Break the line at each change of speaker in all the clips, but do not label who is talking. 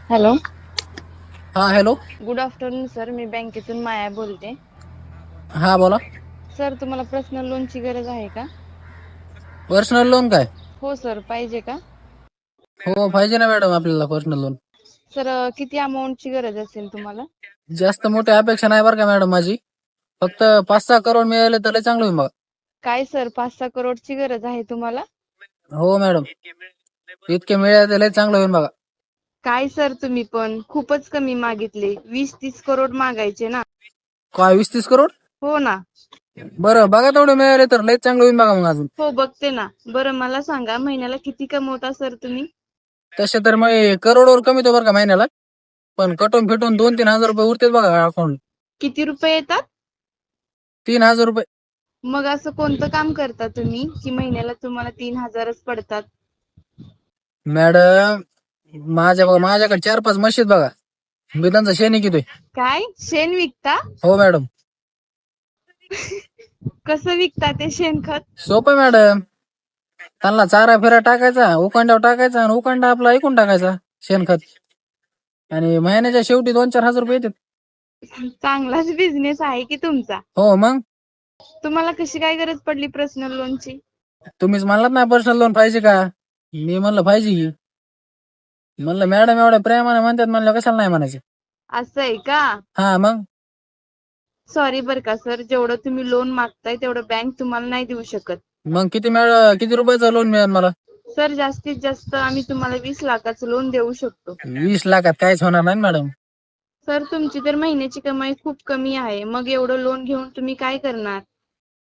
Hello.
हा hello.
Good afternoon sir, मी बँकेतून माया बोलते.
हा बोला.
सर, तुम्हाला पर्सनल लोनची गरज आहे का?
पर्सनल लोन काय?
हो सर, पाहिजे का?
हो पाहिजे ना मॅडम, आपल्याला पर्सनल लोन.
सर, किती अमाऊंटची गरज असेल तुम्हाला?
जास्त मोठी अपेक्षा नाही बरं का मॅडम माझी. फक्त 5-6 करोड मिळाले तर लय चांगलं होईल बघा.
काय सर, 5-6 करोडची गरज आहे तुम्हाला?
हो मॅडम, इतके मिळाले तर लय चांगलं होईल बघा.
काय सर, तुम्ही पण खूपच कमी मागितले. 20-30 करोड मागायचे ना.
काय 20-30 करोड?
हो ना.
बरं बघा, तेवढे मिळाले तर लय चांगलं होईल बघा मग अजून.
हो, बघते ना. बरं मला सांगा, महिन्याला किती कमवता सर तुम्ही?
तसे तर मग करोडवर कमी तो बरं का महिन्याला. पण कटून फिटून 2-3 हजार रुपये उरतेच बघा अकाउंट.
किती रुपये येतात?
3,000 रुपये.
मग असं कोणतं काम करता तुम्ही की महिन्याला तुम्हाला 3,000च पडतात?
मॅडम, माझ्याकडे 4-5 म्हशी आहेत बघा. मी त्यांचा शेण विकतोय.
काय, शेण विकता?
हो मॅडम.
कसं विकता ते शेणखत?
सोपं मॅडम, त्यांना चारा फिरा टाकायचा, उकांड्यावर टाकायचा आणि उकांडा आपला ऐकून टाकायचा शेणखत. आणि महिन्याच्या शेवटी 2-4 हजार रुपये येतात.
चांगलाच बिझनेस आहे की तुमचा.
हो मग.
तुम्हाला कशी काय गरज पडली पर्सनल लोनची?
तुम्हीच म्हणलात ना पर्सनल लोन पाहिजे का, मी म्हणलं पाहिजे की. म्हणलं मॅडम एवढ्या प्रेमाने म्हणतात, म्हणलं कशाला नाही म्हणायचं.
असं आहे का?
हा मग.
सॉरी बर का सर, जेवढं तुम्ही लोन मागताय तेवढं बँक तुम्हाला नाही देऊ शकत.
मग किती रुपयाचं लोन मिळेल मला?
सर, जास्तीत जास्त आम्ही तुम्हाला 20 लाखाचं लोन देऊ शकतो.
20 लाखात काहीच होणार नाही मॅडम.
सर, तुमची तर महिन्याची कमाई खूप कमी आहे, मग एवढं लोन घेऊन तुम्ही काय करणार?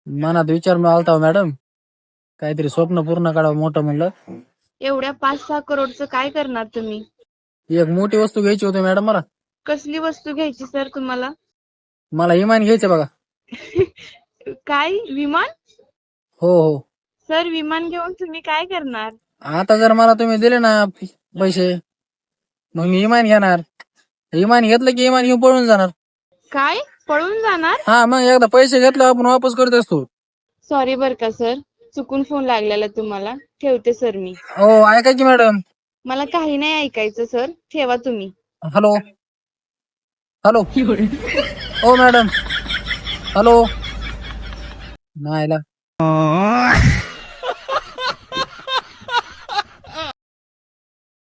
मनात विचार आलता मॅडम, काहीतरी स्वप्न पूर्ण करावं मोठं म्हणलं.
एवढ्या 5-6 करोडचं काय करणार तुम्ही?
एक मोठी वस्तू घ्यायची होती मॅडम मला.
कसली वस्तू घ्यायची सर तुम्हाला?
मला इमान घ्यायचं बघा.
काय, विमान?
हो हो.
सर, विमान घेऊन तुम्ही काय करणार?
आता जर मला तुम्ही दिले ना पैसे, मग मी इमान घेणार. इमान घेतलं की इमान घेऊन पळून जाणार.
काय, पळून जाणार?
हा मग, एकदा पैसे घेतले आपण वापस करत असतो.
सॉरी बर का सर, चुकून फोन लागलेला तुम्हाला. ठेवते सर मी.
हो ऐका की मॅडम.
मला काही नाही ऐकायचं सर, ठेवा तुम्ही.
Hello hello. हो मॅडम. हॅलो. नाही